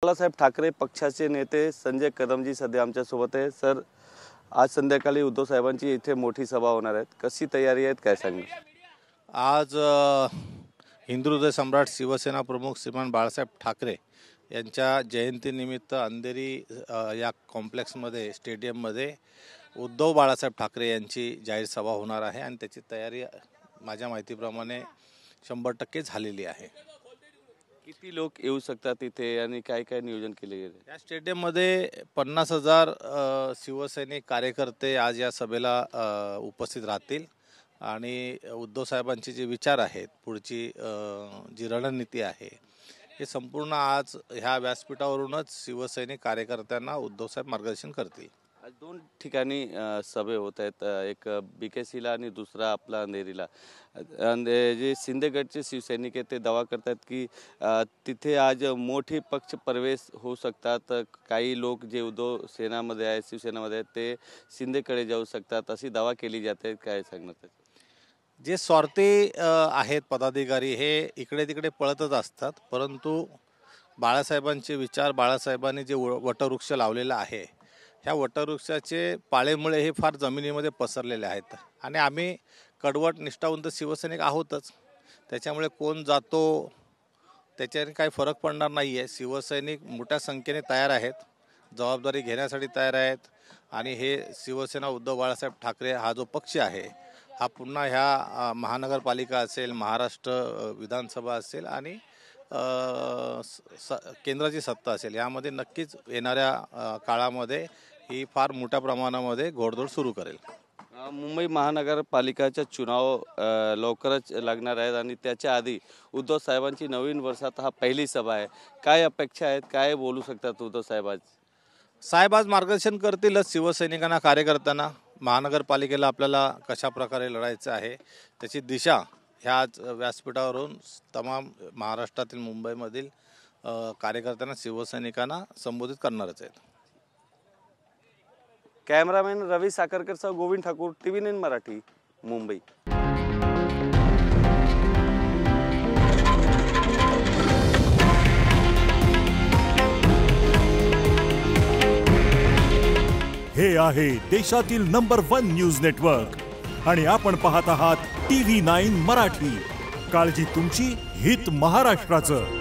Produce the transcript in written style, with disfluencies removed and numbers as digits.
बाळासाहेब ठाकरे पक्षाचे नेते संजय कदमजी सध्या आमच्या सोबत आहे। सर, आज संध्याकाळी उद्धव साहेबांची इथे मोठी सभा होणार आहे, कशी तयारी आहे काय सांगणार? आज हिंदू हृदय सम्राट शिवसेना प्रमुख श्रीमान बाळासाहेब ठाकरे यांच्या जयंतीनिमित्त अंधेरी या कॉम्प्लेक्समध्ये स्टेडियममध्ये उद्धव बाळासाहेब ठाकरे यांची जाहीर सभा होणार आहे आणि त्याची तयारी माझ्या माहितीप्रमाणे 100% झालेली आहे। किती लोक येऊ शकतात इथे आणि काय काय नियोजन केले गेले? या स्टेडियममध्ये 50,000 शिवसैनिक कार्यकर्ते आज या सभेला उपस्थित राहतील आणि उद्धव साहेबांचे जे विचार आहेत, पुढची जी रणनीती आहे, हे संपूर्ण आज ह्या व्यासपीठावरूनच शिवसैनिक कार्यकर्त्यांना उद्धव साहेब मार्गदर्शन करतील। आज दोन ठिकाणी सभे होत आहेत, एक BKCला आणि दुसरा आपला अंधेरीला। जे शिंदेगडचे शिवसैनिक आहेत ते दावा करतात की तिथे आज मोठी पक्ष प्रवेश होऊ शकतात। काही लोक जे उद्धव सेनामध्ये आहेत, शिवसेनामध्ये आहेत, ते शिंदेकडे जाऊ शकतात अशी दावा केली जाते, काय सांगणार? जे स्वार्थी आहेत पदाधिकारी हे इकडे तिकडे पळतच असतात, परंतु बाळासाहेबांचे विचार, बाळासाहेबांनी जे वटवृक्ष लावलेला आहे, ह्या वटवृक्षाचे पाळेमुळे हे फार जमिनीमध्ये पसरलेले आहेत आणि आम्ही कडवट निष्ठावंत शिवसैनिक आहोतच। त्याच्यामुळे कोण जातो त्याच्याने काही फरक पडणार नाही आहे। शिवसैनिक मोठ्या संख्येने तयार आहेत, जबाबदारी घेण्यासाठी तयार आहेत आणि हे शिवसेना उद्धव बाळासाहेब ठाकरे हा जो पक्ष आहे, हा पुन्हा ह्या महानगरपालिका असेल, महाराष्ट्र विधानसभा असेल आणि केंद्राची सत्ता असेल, यामध्ये नक्कीच येणाऱ्या काळामध्ये ही फार मोठ्या प्रमाणामध्ये घोडदौड सुरू करेल। मुंबई महानगरपालिकाचा चुनाव लवकरच लागणार आहेत आणि त्याच्या आधी उद्धव साहेबांची नवीन वर्षात हा पहिली सभा आहे। काय अपेक्षा आहेत, काय बोलू शकतात उद्धव साहेब आज? साहेब आज मार्गदर्शन करतीलच शिवसैनिकांना, कार्यकर्त्यांना। महानगरपालिकेला आपल्याला कशा प्रकारे लढायचं आहे त्याची दिशा ह्याच व्यासपीठावरून तमाम महाराष्ट्रातील, मुंबईमधील कार्यकर्त्यांना, शिवसैनिकांना संबोधित करणारच आहेत। कॅमेरामॅन रवी साखरकरसह गोविंद ठाकूर, TV9 मराठी, मुंबई। हे आहे देशातील नंबर 1 न्यूज नेटवर्क आणि आपण पाहत आहात TV9 मराठी। काळजी तुमची, हित महाराष्ट्राचं।